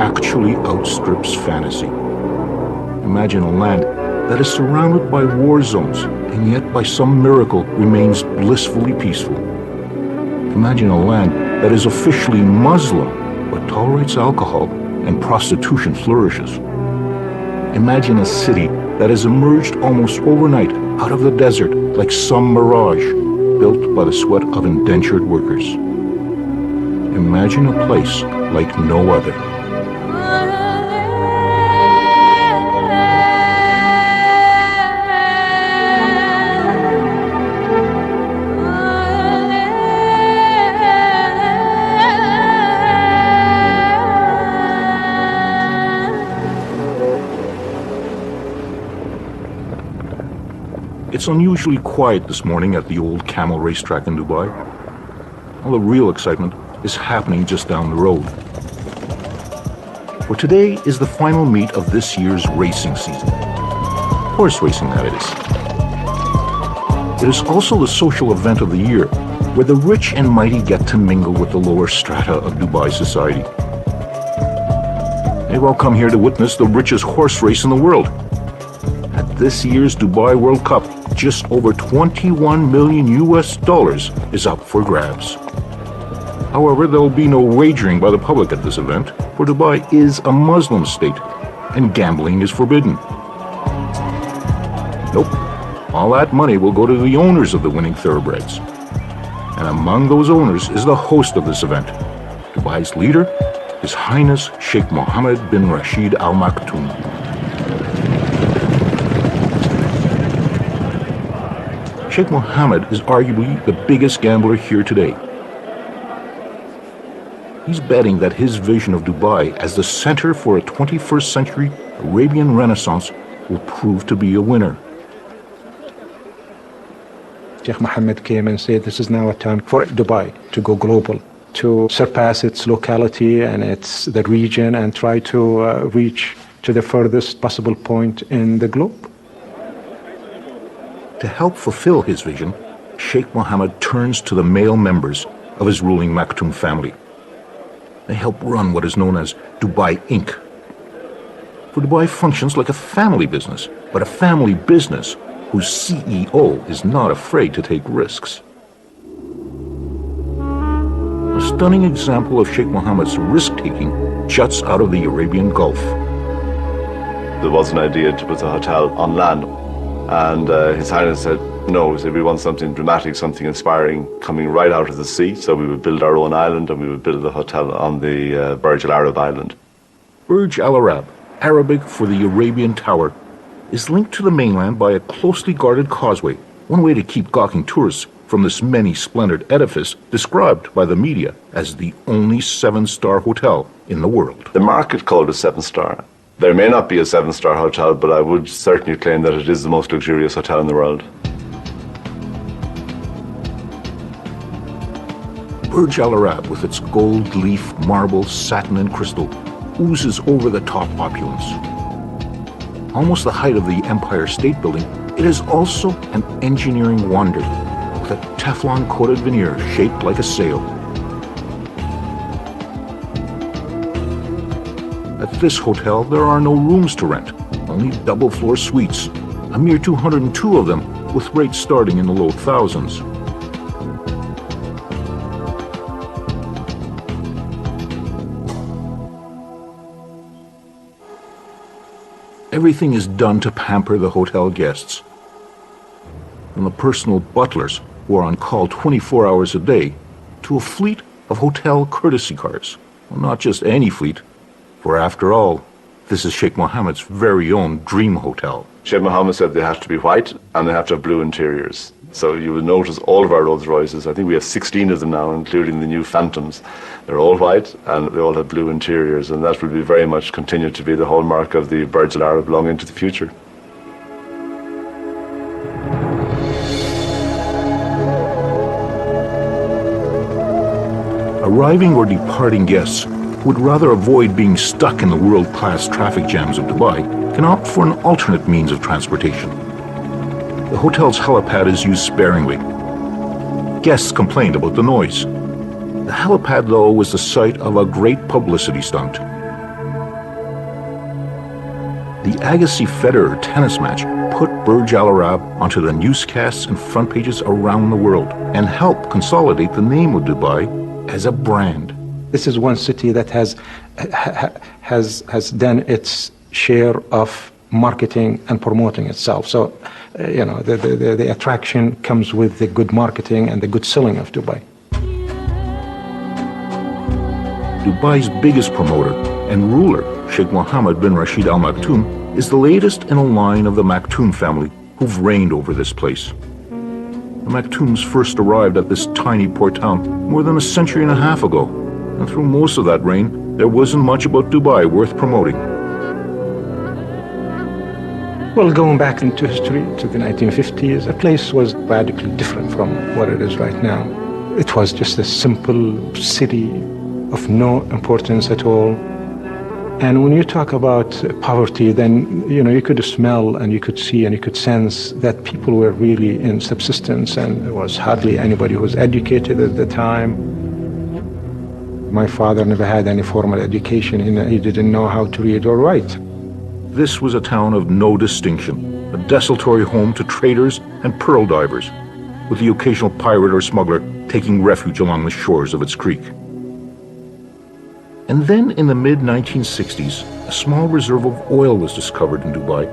actually outstrips fantasy. Imagine a land that is surrounded by war zones and yet by some miracle remains blissfully peaceful. Imagine a land that is officially Muslim but tolerates alcohol and prostitution flourishes. Imagine a city that has emerged almost overnight out of the desert like some mirage built by the sweat of indentured workers. Imagine a place like no other. It's unusually quiet this morning at the old Camel racetrack in Dubai. All the real excitement is happening just down the road. For today is the final meet of this year's racing season. Horse racing, that is. It is also the social event of the year, where the rich and mighty get to mingle with the lower strata of Dubai society. They've all come here to witness the richest horse race in the world. At this year's Dubai World Cup, just over $21 million is up for grabs. However, there will be no wagering by the public at this event, for Dubai is a Muslim state, and gambling is forbidden. Nope, all that money will go to the owners of the winning thoroughbreds. And among those owners is the host of this event, Dubai's leader, His Highness Sheikh Mohammed bin Rashid Al Maktoum. Sheikh Mohammed is arguably the biggest gambler here today. He's betting that his vision of Dubai as the center for a 21st century Arabian Renaissance will prove to be a winner. Sheikh Mohammed came and said this is now a time for Dubai to go global, to surpass its locality and the region and try to reach to the furthest possible point in the globe. To help fulfill his vision, Sheikh Mohammed turns to the male members of his ruling Maktoum family. They help run what is known as Dubai Inc. For Dubai functions like a family business, but a family business whose CEO is not afraid to take risks. A stunning example of Sheikh Mohammed's risk-taking juts out of the Arabian Gulf. There was an idea to put a hotel on land. And His Highness said, no, we want something dramatic, something inspiring coming right out of the sea. So we would build our own island and we would build a hotel on the Burj Al Arab island. Burj Al Arab, Arabic for the Arabian Tower, is linked to the mainland by a closely guarded causeway, one way to keep gawking tourists from this many-splendored edifice described by the media as the only 7-star hotel in the world. The market called it 7-star. There may not be a 7-star hotel, but I would certainly claim that it is the most luxurious hotel in the world. Burj Al Arab, with its gold leaf, marble, satin, and crystal, oozes over-the-top opulence. Almost the height of the Empire State Building, it is also an engineering wonder, with a Teflon-coated veneer shaped like a sail. At this hotel, there are no rooms to rent, only double-floor suites, a mere 202 of them, with rates starting in the low thousands. Everything is done to pamper the hotel guests. From the personal butlers, who are on call 24 hours a day, to a fleet of hotel courtesy cars. Well, not just any fleet, for after all, this is Sheikh Mohammed's very own dream hotel. Sheikh Mohammed said they have to be white and they have to have blue interiors. So you will notice all of our Rolls Royces, I think we have 16 of them now, including the new Phantoms. They're all white and they all have blue interiors, and that will be very much continue to be the hallmark of the Burj Al Arab long into the future. Arriving or departing guests who would rather avoid being stuck in the world-class traffic jams of Dubai can opt for an alternate means of transportation. The hotel's helipad is used sparingly. Guests complained about the noise. The helipad, though, was the site of a great publicity stunt. The Agassi Federer tennis match put Burj Al Arab onto the newscasts and front pages around the world and helped consolidate the name of Dubai as a brand. This is one city that has done its share of marketing and promoting itself. So, the attraction comes with the good marketing and the good selling of Dubai. Dubai's biggest promoter and ruler, Sheikh Mohammed bin Rashid Al Maktoum, is the latest in a line of the Maktoum family who've reigned over this place. The Maktoums first arrived at this tiny port town more than a century and a half ago, and through most of that reign, there wasn't much about Dubai worth promoting. Well, going back into history to the 1950s, the place was radically different from what it is right now. It was just a simple city of no importance at all. And when you talk about poverty, then you could smell and you could see and you could sense that people were really in subsistence, and there was hardly anybody who was educated at the time. My father never had any formal education. He didn't know how to read or write. This was a town of no distinction, a desultory home to traders and pearl divers, with the occasional pirate or smuggler taking refuge along the shores of its creek. And then in the mid-1960s, a small reserve of oil was discovered in Dubai,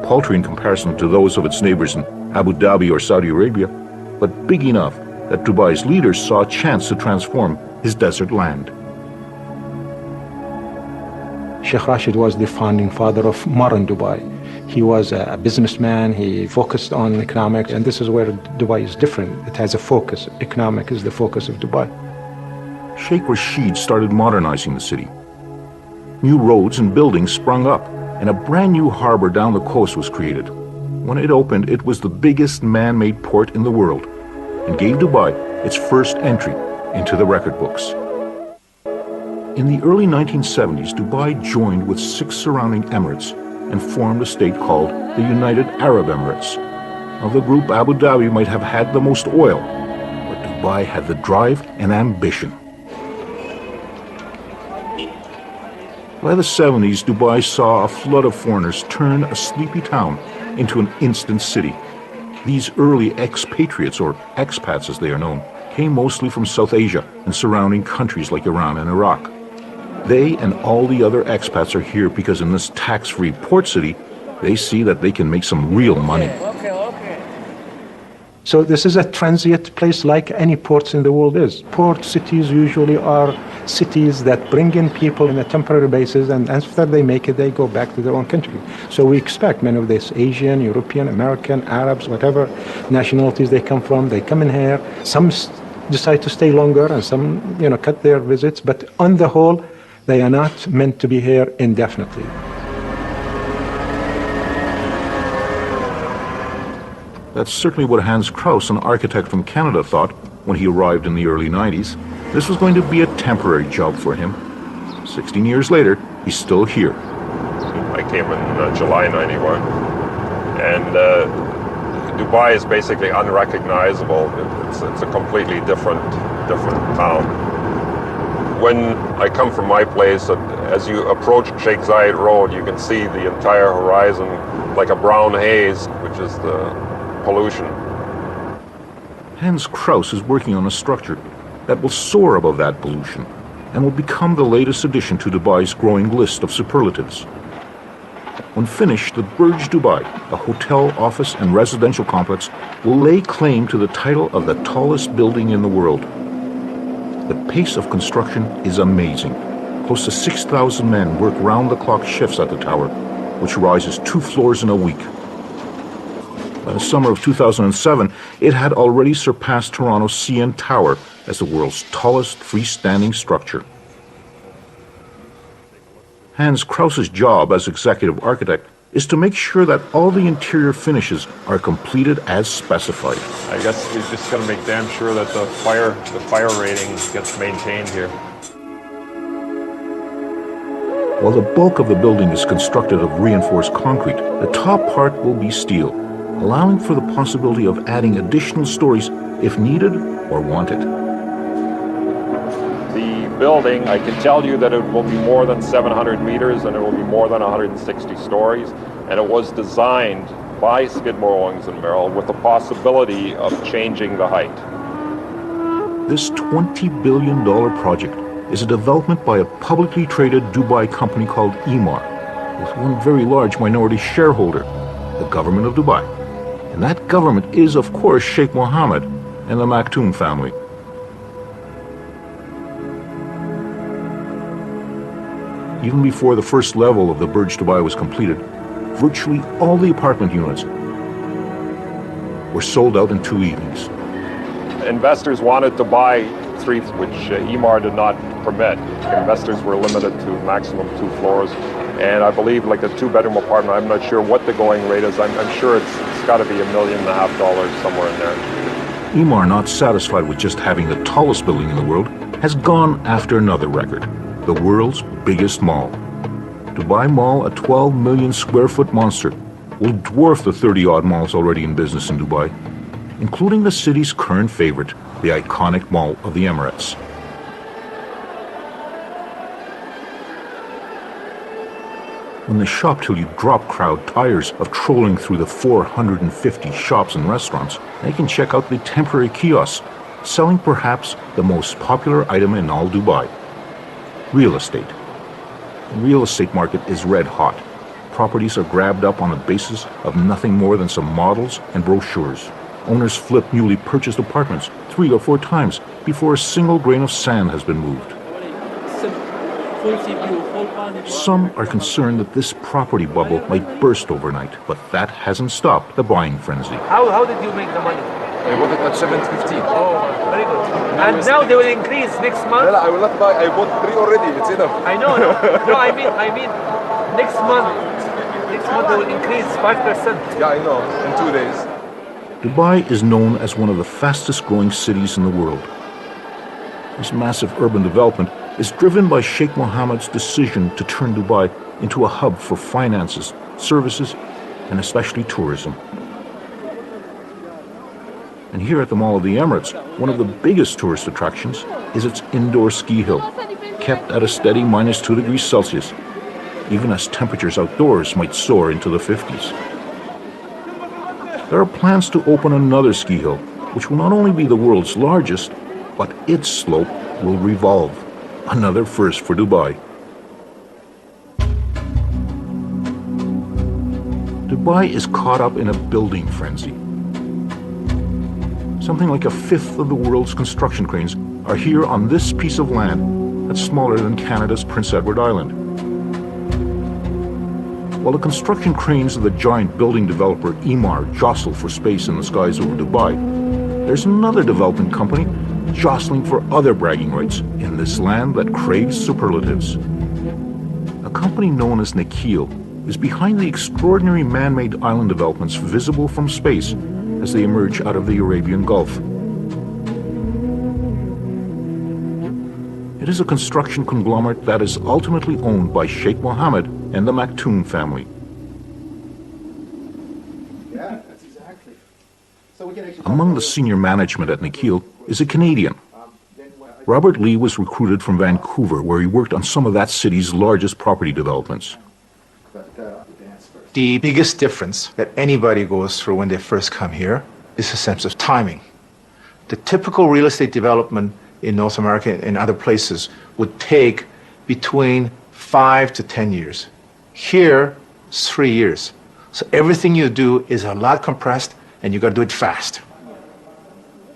paltry in comparison to those of its neighbors in Abu Dhabi or Saudi Arabia, but big enough that Dubai's leaders saw a chance to transform his desert land. Sheikh Rashid was the founding father of modern Dubai. He was a businessman, he focused on economics, and this is where Dubai is different. It has a focus. Economic is the focus of Dubai. Sheikh Rashid started modernizing the city. New roads and buildings sprung up, and a brand new harbor down the coast was created. When it opened, it was the biggest man-made port in the world and gave Dubai its first entry into the record books. In the early 1970s, Dubai joined with 6 surrounding emirates and formed a state called the United Arab Emirates. Of the group, Abu Dhabi might have had the most oil, but Dubai had the drive and ambition. By the 70s, Dubai saw a flood of foreigners turn a sleepy town into an instant city. These early expatriates, or expats as they are known, came mostly from South Asia and surrounding countries like Iran and Iraq. They and all the other expats are here because in this tax-free port city, they see that they can make some real money. So this is a transient place like any ports in the world is. Port cities usually are cities that bring in people on a temporary basis, and after they make it, they go back to their own country. So we expect many of these Asian, European, American, Arabs, whatever nationalities they come from, they come in here. Some decide to stay longer and some, cut their visits, but on the whole, they are not meant to be here indefinitely. That's certainly what Hans Kraus, an architect from Canada, thought when he arrived in the early 90s. This was going to be a temporary job for him. 16 years later, he's still here. I came in July 91, and Dubai is basically unrecognizable. It's a completely different town. When I come from my place, as you approach Sheikh Zayed Road, you can see the entire horizon like a brown haze, which is the pollution. Hans Kraus is working on a structure that will soar above that pollution and will become the latest addition to Dubai's growing list of superlatives. When finished, the Burj Dubai, a hotel, office, and residential complex, will lay claim to the title of the tallest building in the world. The pace of construction is amazing. Close to 6,000 men work round-the-clock shifts at the tower, which rises 2 floors in a week. By the summer of 2007, it had already surpassed Toronto's CN Tower as the world's tallest freestanding structure. Hans Kraus's job as executive architect is to make sure that all the interior finishes are completed as specified. I guess we just got to make damn sure that the fire rating gets maintained here. While the bulk of the building is constructed of reinforced concrete, the top part will be steel, allowing for the possibility of adding additional stories if needed or wanted. The building, I can tell you that it will be more than 700 meters and it will be more than 160 stories. And it was designed by Skidmore, Owings & Merrill with the possibility of changing the height. This $20 billion project is a development by a publicly traded Dubai company called Emaar, with one very large minority shareholder, the government of Dubai. And that government is, of course, Sheikh Mohammed and the Maktoum family. Even before the first level of the Burj Dubai was completed, virtually all the apartment units were sold out in 2 evenings. Investors wanted to buy three, which Emaar did not permit. Investors were limited to maximum 2 floors. And I believe like a 2-bedroom apartment, I'm not sure what the going rate is. I'm sure it's got to be $1.5 million somewhere in there. Emaar, not satisfied with just having the tallest building in the world, has gone after another record, the world's biggest mall. Dubai Mall, a 12 million square foot monster, will dwarf the 30-odd malls already in business in Dubai, including the city's current favorite, the iconic Mall of the Emirates. When the shop till you drop crowd tires of trolling through the 450 shops and restaurants, they can check out the temporary kiosks, selling perhaps the most popular item in all Dubai: real estate. The real estate market is red hot. Properties are grabbed up on the basis of nothing more than some models and brochures. Owners flip newly purchased apartments 3 or 4 times before a single grain of sand has been moved. Some are concerned that this property bubble might burst overnight, but that hasn't stopped the buying frenzy. How did you make the money? I bought it at 750. Oh, very good. And now they will increase next month? I will not buy. I bought 3 already. It's enough. I know. No, I mean, next month they will increase 5%. Yeah, I know. In 2 days. Dubai is known as one of the fastest growing cities in the world. This massive urban development is driven by Sheikh Mohammed's decision to turn Dubai into a hub for finances, services, and especially tourism. And here at the Mall of the Emirates, one of the biggest tourist attractions is its indoor ski hill, kept at a steady -2 degrees Celsius, even as temperatures outdoors might soar into the 50s. There are plans to open another ski hill, which will not only be the world's largest, but its slope will revolve. Another first for Dubai. Dubai is caught up in a building frenzy. Something like 1/5 of the world's construction cranes are here on this piece of land that's smaller than Canada's Prince Edward Island. While the construction cranes of the giant building developer Emaar jostle for space in the skies over Dubai, there's another development company jostling for other bragging rights in this land that craves superlatives. A company known as Nakheel is behind the extraordinary man-made island developments visible from space as they emerge out of the Arabian Gulf. It is a construction conglomerate that is ultimately owned by Sheikh Mohammed and the Maktoum family. Yeah, that's exactly. So we can actually Among the senior management at Nakheel is a Canadian. Robert Lee was recruited from Vancouver, where he worked on some of that city's largest property developments. The biggest difference that anybody goes through when they first come here is a sense of timing. The typical real estate development in North America and other places would take between 5 to 10 years. Here, it's 3 years. So everything you do is a lot compressed, and you got to do it fast.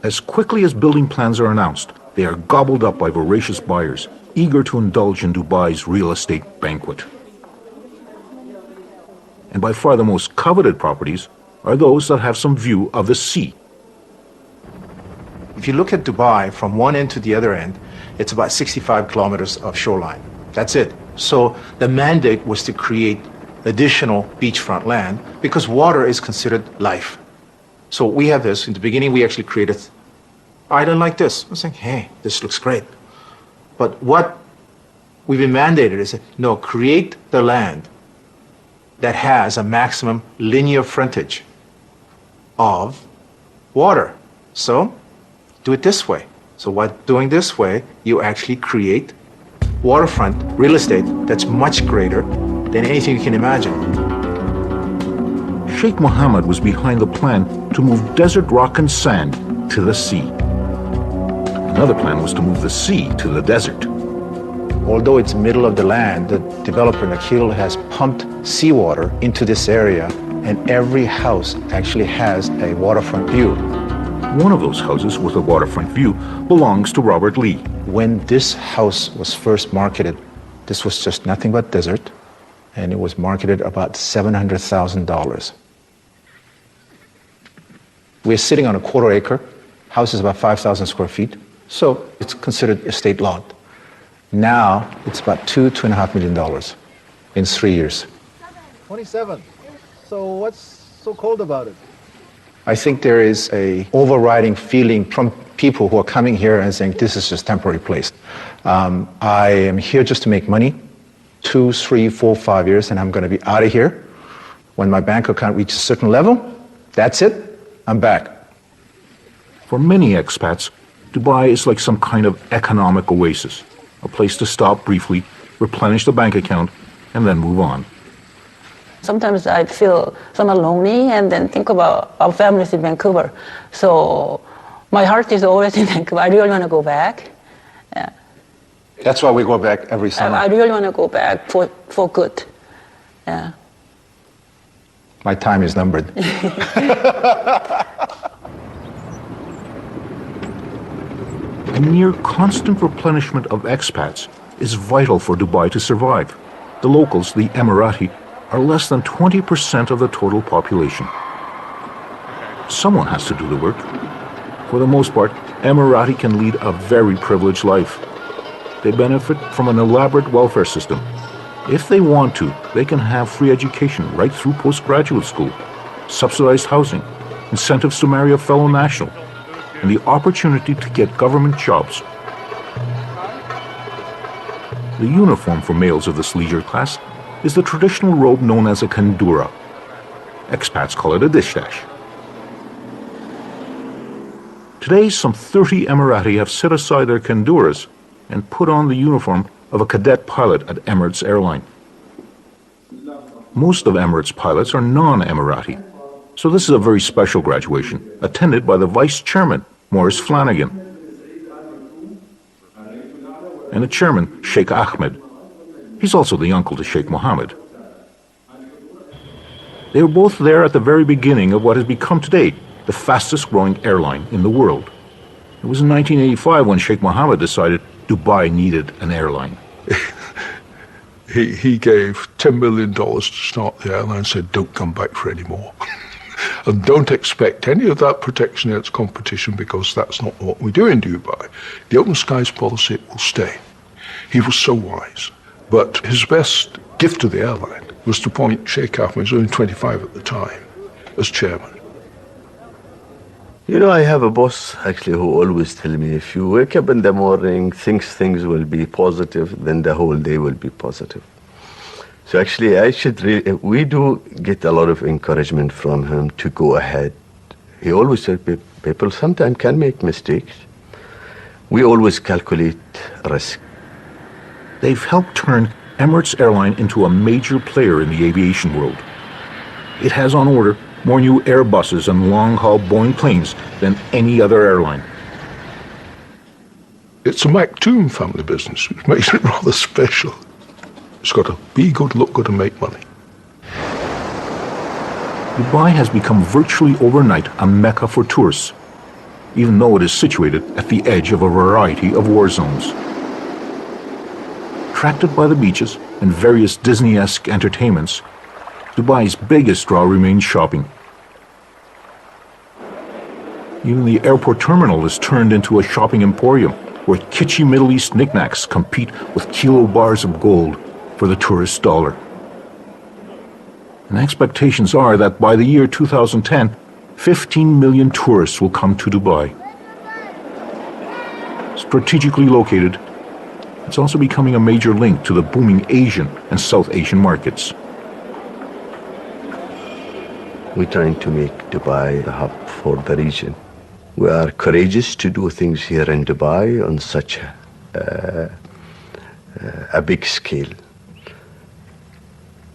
As quickly as building plans are announced, they are gobbled up by voracious buyers, eager to indulge in Dubai's real estate banquet. And by far the most coveted properties are those that have some view of the sea. If you look at Dubai from one end to the other end, it's about 65 kilometers of shoreline. That's it. So the mandate was to create additional beachfront land because water is considered life. So we have this. In the beginning, we actually created island like this. I was like, hey, this looks great. But what we've been mandated is, no, create the land that has a maximum linear frontage of water. So do it this way. So doing this way, you actually create waterfront real estate that's much greater than anything you can imagine. Sheikh Mohammed was behind the plan to move desert rock and sand to the sea. Another plan was to move the sea to the desert. Although it's middle of the land, the developer Nakheel has pumped seawater into this area, and every house actually has a waterfront view. One of those houses with a waterfront view belongs to Robert Lee. When this house was first marketed, this was just nothing but desert, and it was marketed about $700,000. We're sitting on a quarter acre. House is about 5,000 square feet, so it's considered estate lot. Now it's about $2.5 million in 3 years. 27. So what's so cold about it? I think there is a overriding feeling from people who are coming here and saying this is just a temporary place. I am here just to make money, 2, 3, 4, 5 years, and I'm going to be out of here. When my bank account reaches a certain level, that's it, I'm back. For many expats, Dubai is like some kind of economic oasis, a place to stop briefly, replenish the bank account, and then move on. Sometimes I feel somewhat lonely and then think about our families in Vancouver. So my heart is always in Vancouver. I really want to go back. Yeah. That's why we go back every summer. I really want to go back for good. Yeah. My time is numbered. A near constant replenishment of expats is vital for Dubai to survive. The locals, the Emirati, are less than 20% of the total population. Someone has to do the work. For the most part, Emirati can lead a very privileged life. They benefit from an elaborate welfare system. If they want to, they can have free education right through postgraduate school, subsidized housing, incentives to marry a fellow national, and the opportunity to get government jobs. The uniform for males of this leisure class is the traditional robe known as a kandura. Expats call it a dishdash. Today, some 30 Emirati have set aside their kanduras and put on the uniform of a cadet pilot at Emirates Airline. Most of Emirates pilots are non-Emirati, so this is a very special graduation, attended by the Vice Chairman, Maurice Flanagan, and the Chairman, Sheikh Ahmed. He's also the uncle to Sheikh Mohammed. They were both there at the very beginning of what has become today the fastest growing airline in the world. It was in 1985 when Sheikh Mohammed decided Dubai needed an airline. He gave $10 million to start the airline and said, don't come back for any more. And don't expect any of that protection against competition because that's not what we do in Dubai. The open skies policy will stay. He was so wise. But his best gift to the airline was to appoint Sheikh Ahmed, who was only 25 at the time, as chairman. You know, I have a boss actually who always tell me, if you wake up in the morning, things will be positive, then the whole day will be positive. So actually, we do get a lot of encouragement from him to go ahead. He always said people sometimes can make mistakes. We always calculate risk. They've helped turn Emirates Airline into a major player in the aviation world. It has on order more new Airbuses and long-haul Boeing planes than any other airline. It's a Maktoum family business, which makes it rather special. It's got to be good, look good, and make money. Dubai has become virtually overnight a mecca for tourists, even though it is situated at the edge of a variety of war zones. Attracted by the beaches and various Disney-esque entertainments, Dubai's biggest draw remains shopping. Even the airport terminal is turned into a shopping emporium where kitschy Middle East knickknacks compete with kilo bars of gold for the tourist dollar. And expectations are that by the year 2010, 15 million tourists will come to Dubai. Strategically located, it's also becoming a major link to the booming Asian and South Asian markets. We're trying to make Dubai the hub for the region. We are courageous to do things here in Dubai on such a big scale.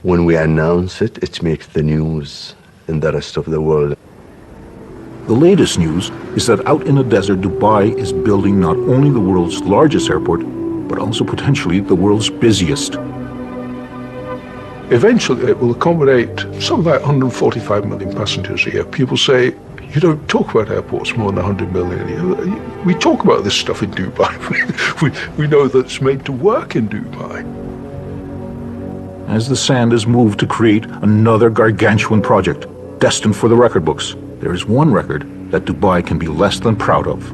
When we announce it, it makes the news in the rest of the world. The latest news is that out in the desert, Dubai is building not only the world's largest airport, but also potentially the world's busiest. Eventually, it will accommodate something like 145 million passengers a year. People say, you don't talk about airports more than 100 million a year. We talk about this stuff in Dubai. we know that it's made to work in Dubai. As the sand is moved to create another gargantuan project, destined for the record books, there is one record that Dubai can be less than proud of.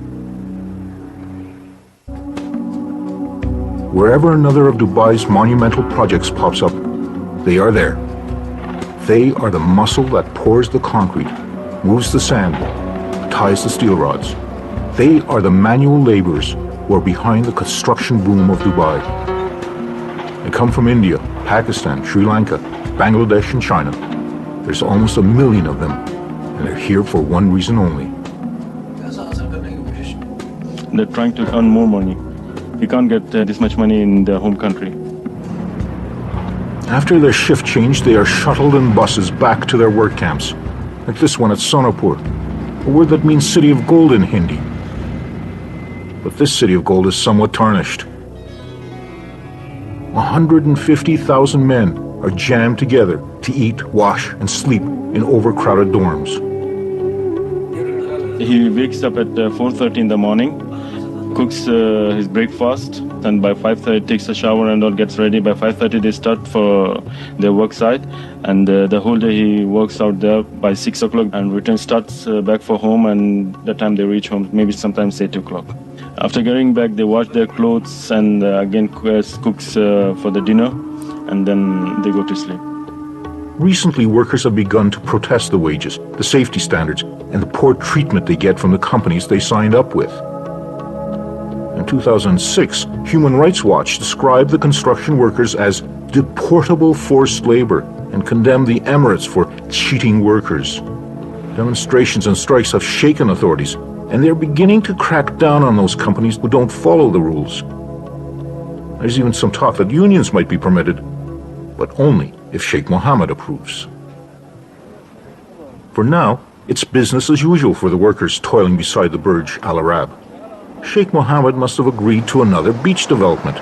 Wherever another of Dubai's monumental projects pops up, they are there. They are the muscle that pours the concrete, moves the sand, ties the steel rods. They are the manual laborers who are behind the construction boom of Dubai. They come from India, Pakistan, Sri Lanka, Bangladesh, and China. There's almost 1 million of them, and they're here for one reason only. They're trying to earn more money. You can't get this much money in their home country. After their shift change, they are shuttled in buses back to their work camps, like this one at Sonapur, a word that means city of gold in Hindi. But this city of gold is somewhat tarnished. 150,000 men are jammed together to eat, wash, and sleep in overcrowded dorms. He wakes up at 4:30 in the morning, cooks his breakfast, and by 5:30 takes a shower and all, gets ready. By 5:30 they start for their work site, and the whole day he works out there. By 6 o'clock and starts back for home, and the time they reach home, maybe sometimes 8 o'clock. After getting back, they wash their clothes and again cooks for the dinner, and then they go to sleep. Recently, workers have begun to protest the wages, the safety standards, and the poor treatment they get from the companies they signed up with. In 2006, Human Rights Watch described the construction workers as deportable forced labor and condemned the Emirates for cheating workers. Demonstrations and strikes have shaken authorities, and they're beginning to crack down on those companies who don't follow the rules. There's even some talk that unions might be permitted, but only if Sheikh Mohammed approves. For now, it's business as usual for the workers toiling beside the Burj Al Arab. Sheikh Mohammed must have agreed to another beach development.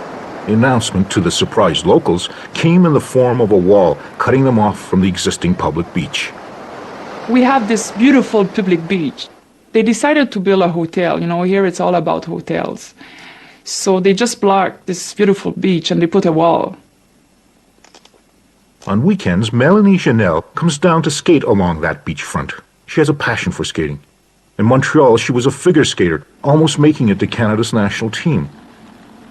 The announcement to the surprised locals came in the form of a wall cutting them off from the existing public beach. We have this beautiful public beach. They decided to build a hotel. You know, here it's all about hotels. So they just blocked this beautiful beach and they put a wall. On weekends, Melanie Janelle comes down to skate along that beachfront. She has a passion for skating. In Montreal, she was a figure skater, almost making it to Canada's national team.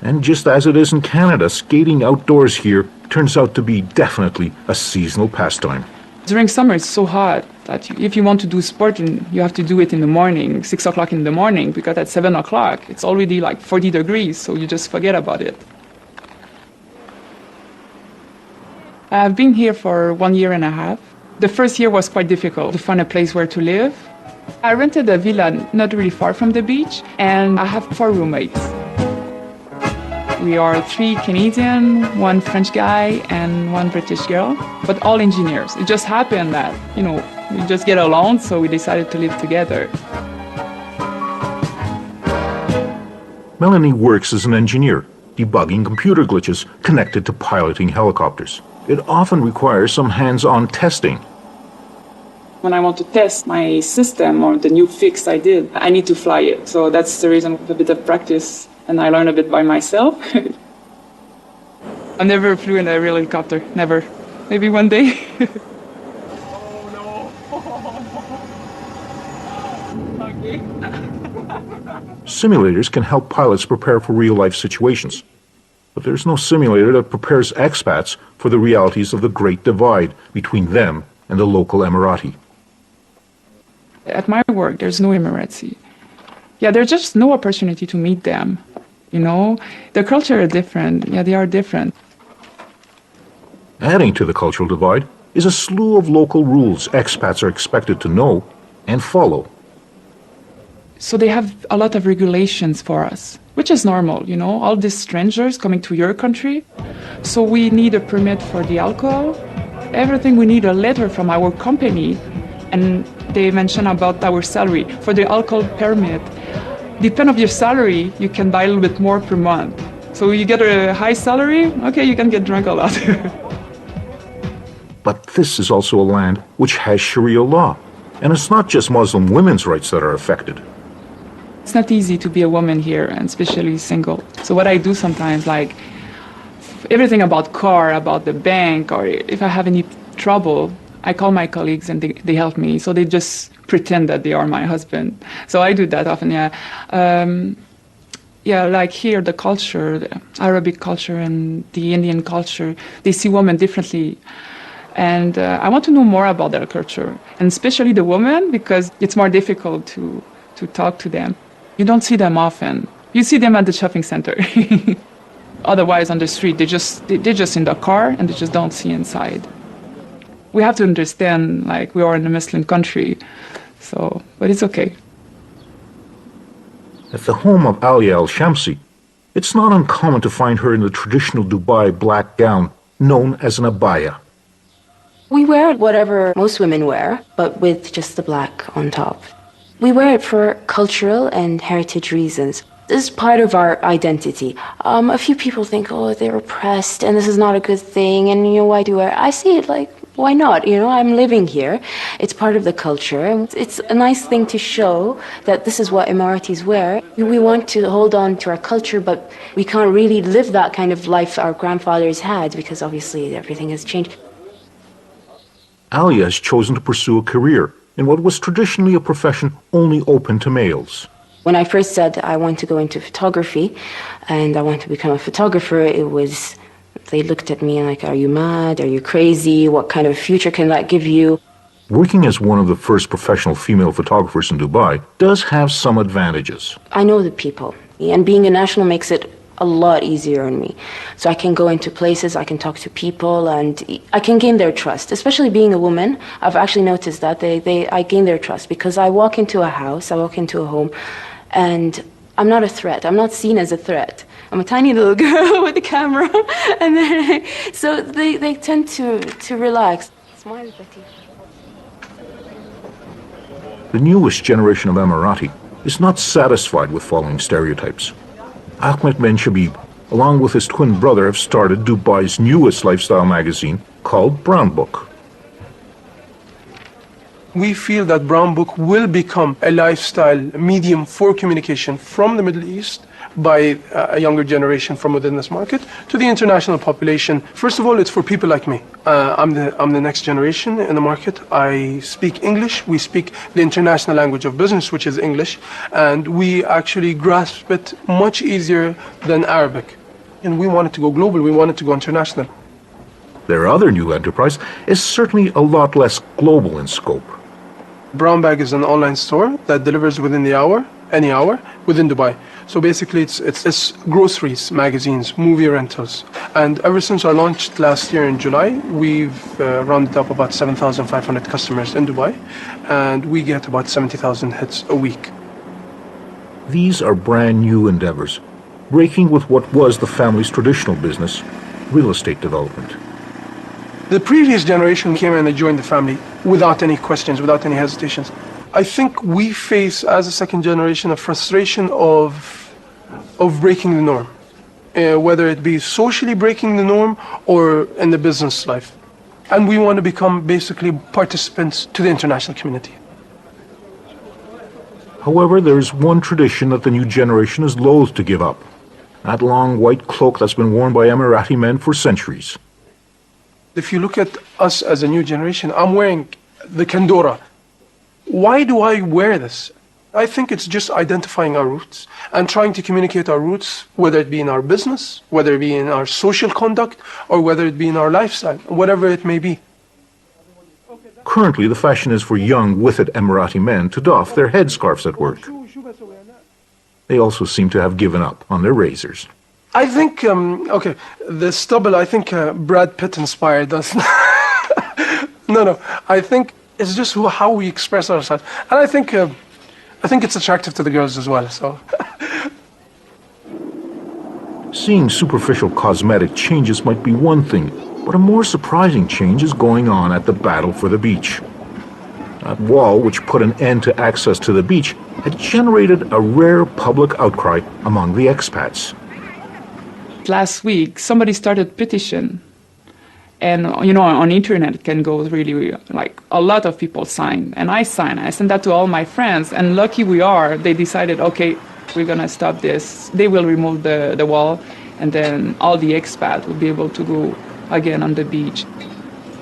And just as it is in Canada, skating outdoors here turns out to be definitely a seasonal pastime. During summer, it's so hot that if you want to do sport, you have to do it in the morning, 6 o'clock in the morning, because at 7 o'clock, it's already like 40 degrees, so you just forget about it. I've been here for 1.5 years. The first year was quite difficult to find a place where to live. I rented a villa not really far from the beach, and I have 4 roommates. We are 3 Canadian, 1 French guy, and 1 British girl, but all engineers. It just happened that, we just get along, so we decided to live together. Melanie works as an engineer, debugging computer glitches connected to piloting helicopters. It often requires some hands-on testing. When I want to test my system or the new fix I did, I need to fly it. So that's the reason with a bit of practice, and I learn a bit by myself. I never flew in a real helicopter, never. Maybe one day. Simulators can help pilots prepare for real-life situations. But there's no simulator that prepares expats for the realities of the Great Divide between them and the local Emirati. At my work, there's no Emirati. Yeah, there's just no opportunity to meet them. The culture is different. Yeah, they are different. Adding to the cultural divide is a slew of local rules expats are expected to know and follow. So they have a lot of regulations for us, which is normal, you know, all these strangers coming to your country. So we need a permit for the alcohol. Everything, we need a letter from our company. And they mention about our salary. For the alcohol permit, depend of your salary, you can buy a little bit more per month. So you get a high salary, okay, you can get drunk a lot. But this is also a land which has Sharia law. And it's not just Muslim women's rights that are affected. It's not easy to be a woman here, and especially single. So what I do sometimes, like everything about car, about the bank, or if I have any trouble, I call my colleagues and they help me. So they just pretend that they are my husband. So I do that often, yeah. Yeah, like here, the culture, the Arabic culture and the Indian culture, they see women differently. And I want to know more about their culture, and especially the women, because it's more difficult to talk to them. You don't see them often. You see them at the shopping center. Otherwise, on the street, they're just in the car and they just don't see inside. We have to understand, like, we are in a Muslim country, so, but it's okay. At the home of Alia Al-Shamsi, it's not uncommon to find her in the traditional Dubai black gown known as an abaya. We wear whatever most women wear, but with just the black on top. We wear it for cultural and heritage reasons. This is part of our identity. A few people think, oh, they're oppressed and this is not a good thing, and, you know, why do I wear it? I see it like, why not? You know, I'm living here. It's part of the culture. It's a nice thing to show that this is what Emiratis wear. We want to hold on to our culture, but we can't really live that kind of life our grandfathers had, because obviously everything has changed. Alia has chosen to pursue a career in what was traditionally a profession only open to males. When I first said I want to go into photography and I want to become a photographer, they looked at me like, are you mad? Are you crazy? What kind of future can that give you? Working as one of the first professional female photographers in Dubai does have some advantages. I know the people, and being a national makes it a lot easier on me. So I can go into places, I can talk to people, and I can gain their trust. Especially being a woman, I've actually noticed that I gain their trust, because I walk into a house, I walk into a home, and I'm not a threat. I'm not seen as a threat. I'm a tiny little girl with a camera, and then, so they tend to relax. Smile, Betty. The newest generation of Emirati is not satisfied with following stereotypes. Ahmed Ben Shabib, along with his twin brother, have started Dubai's newest lifestyle magazine called Brown Book. We feel that Brown Book will become a lifestyle medium for communication from the Middle East by a younger generation from within this market to the international population. First of all, it's for people like me. I'm the next generation in the market. I speak English. We speak the international language of business, which is English, and we actually grasp it much easier than Arabic. And we wanted to go global. We wanted to go international. Their other new enterprise is certainly a lot less global in scope. Brown Bag is an online store that delivers within the hour, any hour, within Dubai. So basically it's groceries, magazines, movie rentals. And ever since I launched last year in July, we've rounded up about 7,500 customers in Dubai, and we get about 70,000 hits a week. These are brand new endeavors, breaking with what was the family's traditional business, real estate development. The previous generation came and they joined the family without any questions, without any hesitations. I think we face, as a second generation, a frustration of breaking the norm, whether it be socially breaking the norm or in the business life. And we want to become basically participants to the international community. However, there is one tradition that the new generation is loath to give up. That long white cloak that's been worn by Emirati men for centuries. If you look at us as a new generation, I'm wearing the Kandora. Why do I wear this? I think it's just identifying our roots and trying to communicate our roots, whether it be in our business, whether it be in our social conduct, or whether it be in our lifestyle, whatever it may be. Currently, the fashion is for young, with-it Emirati men to doff their headscarves at work. They also seem to have given up on their razors. I think, the stubble, I think Brad Pitt inspired us. No, I think it's just how we express ourselves. And I think a think it's attractive to the girls as well, so. Seeing superficial cosmetic changes might be one thing, but a more surprising change is going on at the Battle for the Beach. That wall, which put an end to access to the beach, had generated a rare public outcry among the expats. Last week, somebody started petition. And, on internet it can go really, like, a lot of people sign. And I signed. I sent that to all my friends. And lucky we are, they decided, okay, we're going to stop this. They will remove the wall. And then all the expats will be able to go again on the beach.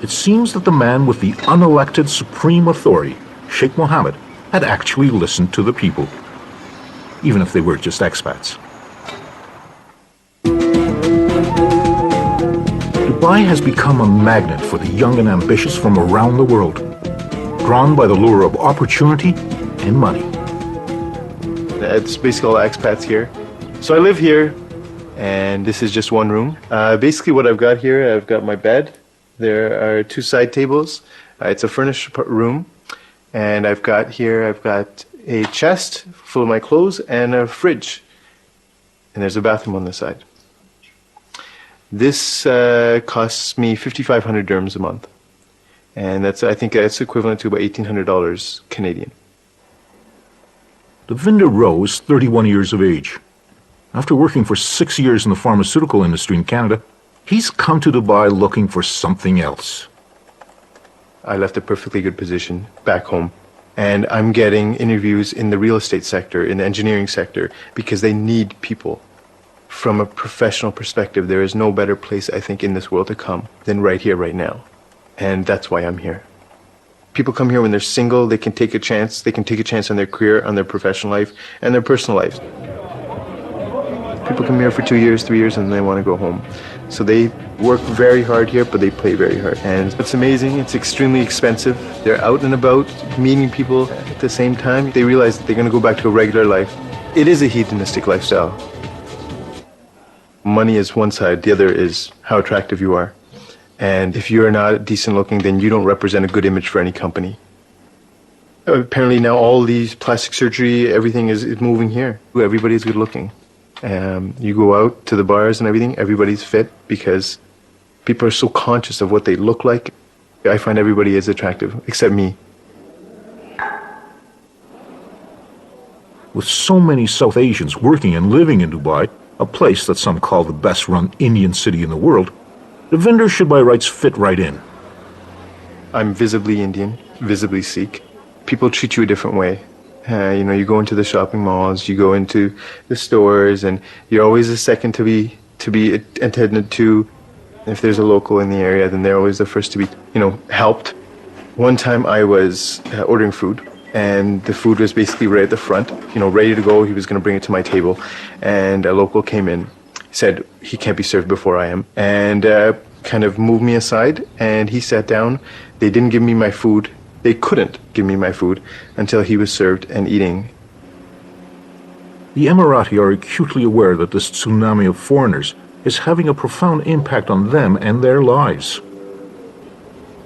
It seems that the man with the unelected supreme authority, Sheikh Mohammed, had actually listened to the people, even if they were just expats. Dubai has become a magnet for the young and ambitious from around the world, drawn by the lure of opportunity and money. It's basically all expats here. So I live here, and this is just one room. Basically what I've got here, I've got my bed. There are 2 side tables. It's a furnished room. And I've got a chest full of my clothes and a fridge. And there's a bathroom on the side. This costs me 5,500 dirhams a month. And I think that's equivalent to about $1,800 Canadian. Devinder Rowe is 31 years of age. After working for 6 years in the pharmaceutical industry in Canada, he's come to Dubai looking for something else. I left a perfectly good position back home, and I'm getting interviews in the real estate sector, in the engineering sector, because they need people. From a professional perspective, there is no better place, I think, in this world to come than right here, right now. And that's why I'm here. People come here when they're single, they can take a chance. They can take a chance on their career, on their professional life, and their personal lives. People come here for 2 years, 3 years, and they want to go home. So they work very hard here, but they play very hard. And it's amazing. It's extremely expensive. They're out and about, meeting people at the same time. They realize that they're going to go back to a regular life. It is a hedonistic lifestyle. Money is one side. The other is how attractive you are. And if you're not decent looking, then you don't represent a good image for any company. Apparently now all these plastic surgery, everything is moving here. Everybody's good looking. You go out to the bars and everything, everybody's fit because people are so conscious of what they look like. I find everybody is attractive, except me. With so many South Asians working and living in Dubai, a place that some call the best-run Indian city in the world, Devinder should by rights fit right in. I'm visibly Indian, visibly Sikh. People treat you a different way. You go into the shopping malls, you go into the stores, and you're always the second to be attended to. If there's a local in the area, then they're always the first to be, helped. One time I was ordering food, and the food was basically right at the front, ready to go. He was going to bring it to my table, and a local came in, said he can't be served before I am, and kind of moved me aside, and he sat down. They didn't give me my food. They couldn't give me my food until he was served and eating. The Emirati are acutely aware that this tsunami of foreigners is having a profound impact on them and their lives.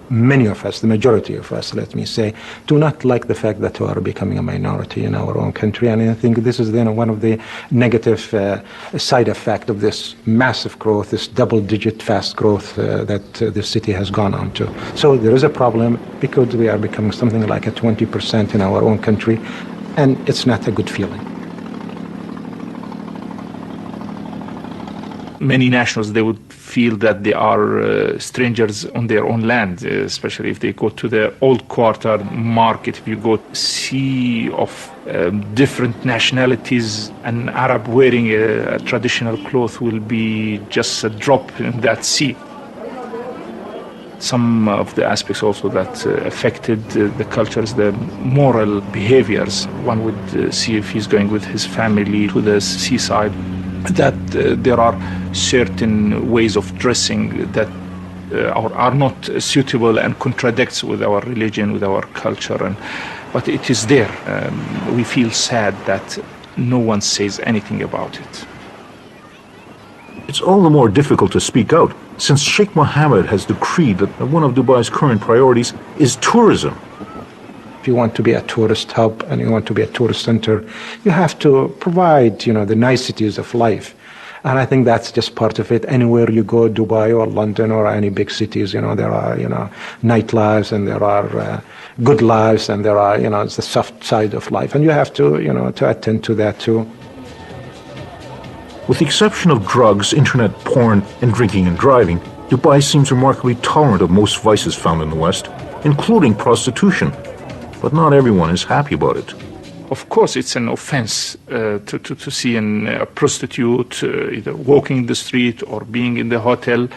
Many of us, the majority of us, let me say, do not like the fact that we are becoming a minority in our own country. And I think this is one of the negative side effects of this massive growth, this double-digit fast growth that the city has gone on to. So there is a problem because we are becoming something like a 20% in our own country, and it's not a good feeling. Many nationals, they would feel that they are strangers on their own land, especially if they go to the old quarter market. If you go sea of different nationalities, an Arab wearing a traditional cloth will be just a drop in that sea. Some of the aspects also that affected the cultures, the moral behaviors. One would see if he's going with his family to the seaside, that there are certain ways of dressing that are not suitable and contradicts with our religion, with our culture, but it is there. We feel sad that no one says anything about it. It's all the more difficult to speak out since Sheikh Mohammed has decreed that one of Dubai's current priorities is tourism. If you want to be a tourist hub and you want to be a tourist center, you have to provide, the niceties of life. And I think that's just part of it. Anywhere you go, Dubai or London or any big cities, there are, nightlives and there are good lives and there are, it's the soft side of life. And you have to, to attend to that too. With the exception of drugs, internet porn, and drinking and driving, Dubai seems remarkably tolerant of most vices found in the West, including prostitution. But not everyone is happy about it. Of course, it's an offense to see a prostitute either walking in the street or being in the hotel,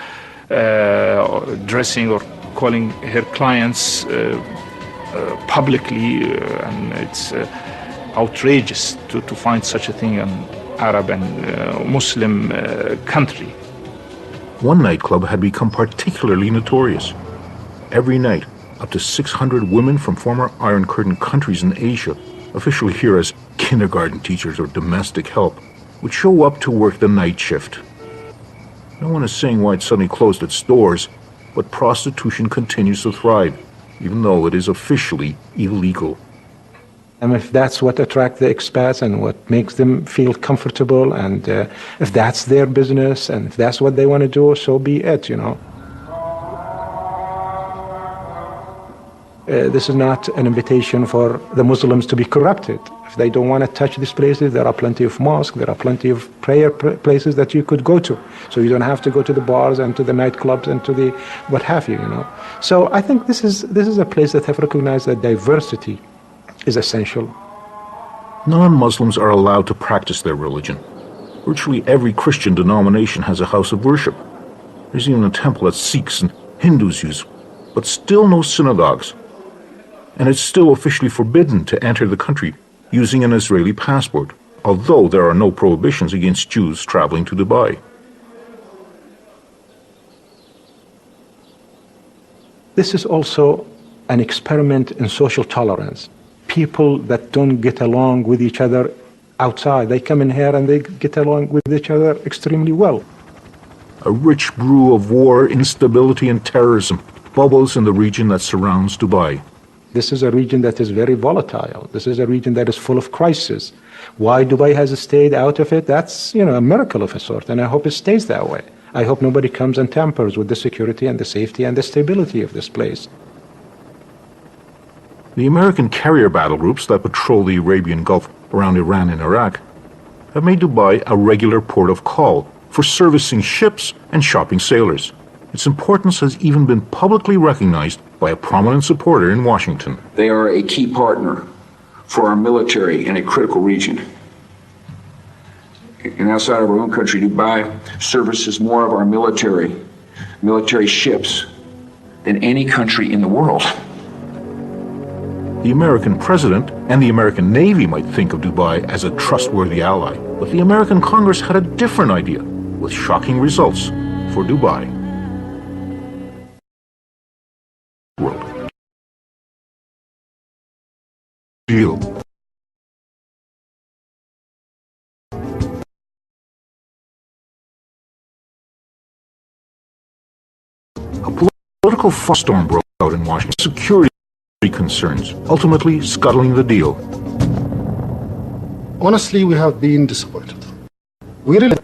or dressing or calling her clients publicly, and it's outrageous to find such a thing in Arab and Muslim country. One nightclub had become particularly notorious. Every night, up to 600 women from former Iron Curtain countries in Asia, officially here as kindergarten teachers or domestic help, would show up to work the night shift. No one is saying why it suddenly closed its doors, but prostitution continues to thrive, even though it is officially illegal. And if that's what attracts the expats and what makes them feel comfortable, and if that's their business and if that's what they want to do, so be it, This is not an invitation for the Muslims to be corrupted. If they don't want to touch these places, there are plenty of mosques, there are plenty of prayer places that you could go to. So you don't have to go to the bars and to the nightclubs and to the what have you, So I think this is a place that have recognized that diversity is essential. Non-Muslims are allowed to practice their religion. Virtually every Christian denomination has a house of worship. There's even a temple that Sikhs and Hindus use, but still no synagogues. And it's still officially forbidden to enter the country using an Israeli passport, although there are no prohibitions against Jews traveling to Dubai. This is also an experiment in social tolerance. People that don't get along with each other outside, they come in here and they get along with each other extremely well. A rich brew of war, instability, and terrorism bubbles in the region that surrounds Dubai. This is a region that is very volatile. This is a region that is full of crisis. Why Dubai has stayed out of it, that's, a miracle of a sort, and I hope it stays that way. I hope nobody comes and tampers with the security and the safety and the stability of this place. The American carrier battle groups that patrol the Arabian Gulf around Iran and Iraq have made Dubai a regular port of call for servicing ships and shopping sailors. Its importance has even been publicly recognized by a prominent supporter in Washington. They are a key partner for our military in a critical region. And outside of our own country, Dubai services more of our military ships than any country in the world. The American president and the American Navy might think of Dubai as a trustworthy ally, but the American Congress had a different idea, with shocking results for Dubai. Deal. A political fuss-storm broke out in Washington. Security concerns, ultimately scuttling the deal. Honestly, we have been disappointed. We really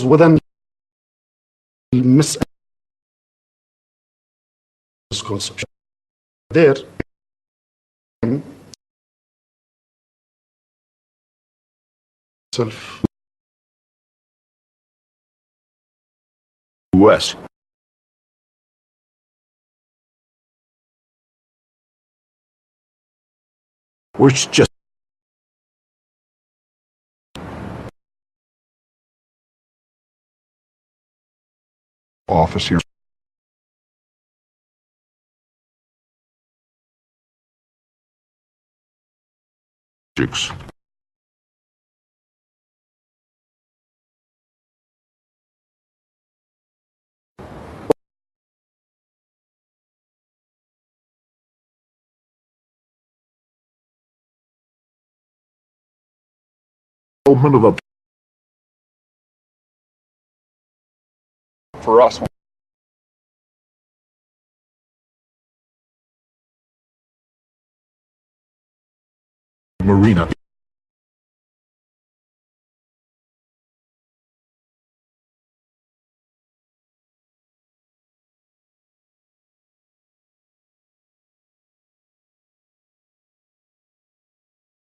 within misconception there. West. Which just office here. Of a For us, marina.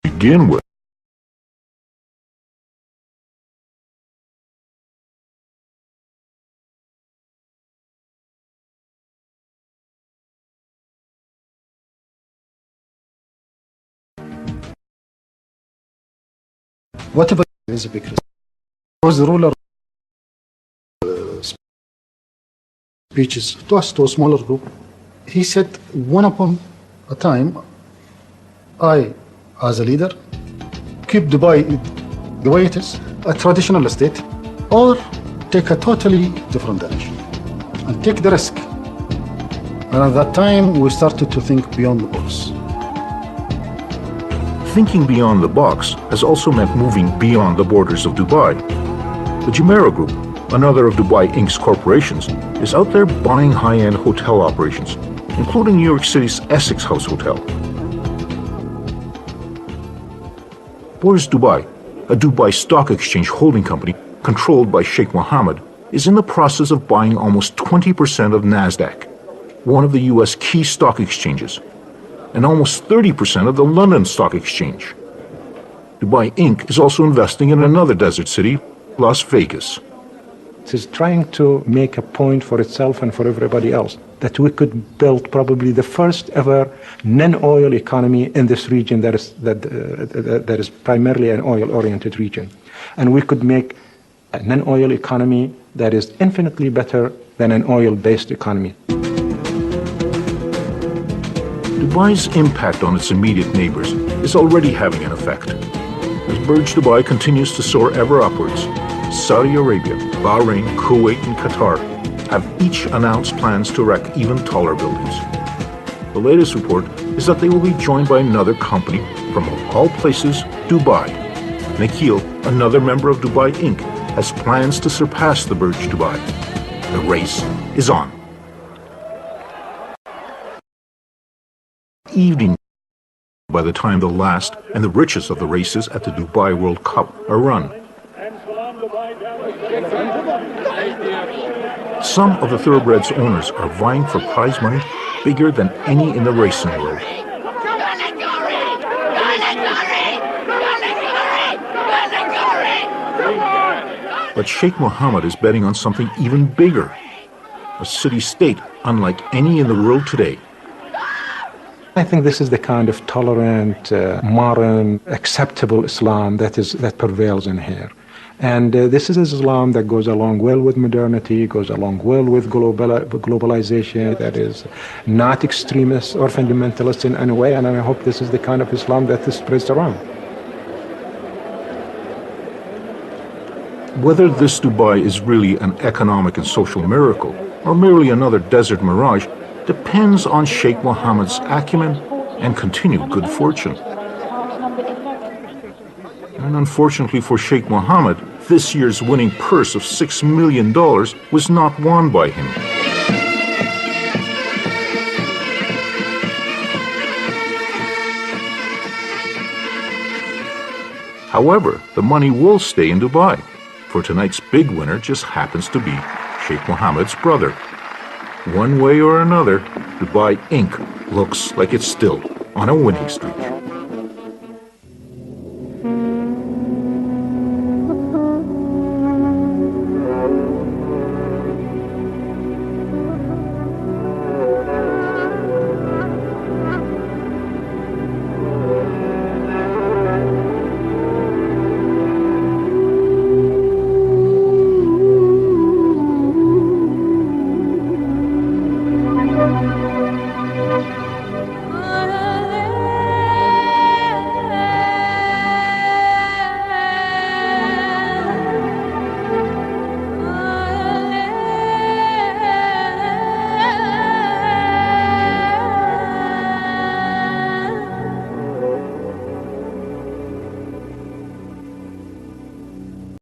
Begin with. Whatever is a big risk. Was the ruler speeches to us, to a smaller group. He said, one upon a time, I, as a leader, keep Dubai the way it is, a traditional state, or take a totally different direction and take the risk. And at that time, we started to think beyond the box. Thinking beyond the box has also meant moving beyond the borders of Dubai. The Jumeirah Group, another of Dubai Inc.'s corporations, is out there buying high-end hotel operations, including New York City's Essex House Hotel. Bourse Dubai, a Dubai Stock Exchange holding company controlled by Sheikh Mohammed, is in the process of buying almost 20% of NASDAQ, one of the U.S. key stock exchanges, and almost 30% of the London Stock Exchange. Dubai Inc. is also investing in another desert city, Las Vegas. It is trying to make a point for itself and for everybody else that we could build probably the first ever non-oil economy in this region that is primarily an oil-oriented region. And we could make a non-oil economy that is infinitely better than an oil-based economy. Dubai's impact on its immediate neighbors is already having an effect. As Burj Dubai continues to soar ever upwards, Saudi Arabia, Bahrain, Kuwait, and Qatar have each announced plans to erect even taller buildings. The latest report is that they will be joined by another company from, of all places, Dubai. Nakheel, another member of Dubai Inc., has plans to surpass the Burj Dubai. The race is on. Evening by the time the last and the richest of the races at the Dubai World Cup are run. Some of the thoroughbreds' owners are vying for prize money bigger than any in the racing world. But Sheikh Mohammed is betting on something even bigger, a city-state unlike any in the world today. I think this is the kind of tolerant, modern, acceptable Islam that prevails in here. And this is Islam that goes along well with modernity, goes along well with globalization, that is not extremist or fundamentalist in any way, and I hope this is the kind of Islam that is spreads around. Whether this Dubai is really an economic and social miracle, or merely another desert mirage, depends on Sheikh Mohammed's acumen and continued good fortune. And unfortunately for Sheikh Mohammed, this year's winning purse of $6 million was not won by him. However, the money will stay in Dubai, for tonight's big winner just happens to be Sheikh Mohammed's brother. One way or another, Dubai Inc. looks like it's still on a winning streak.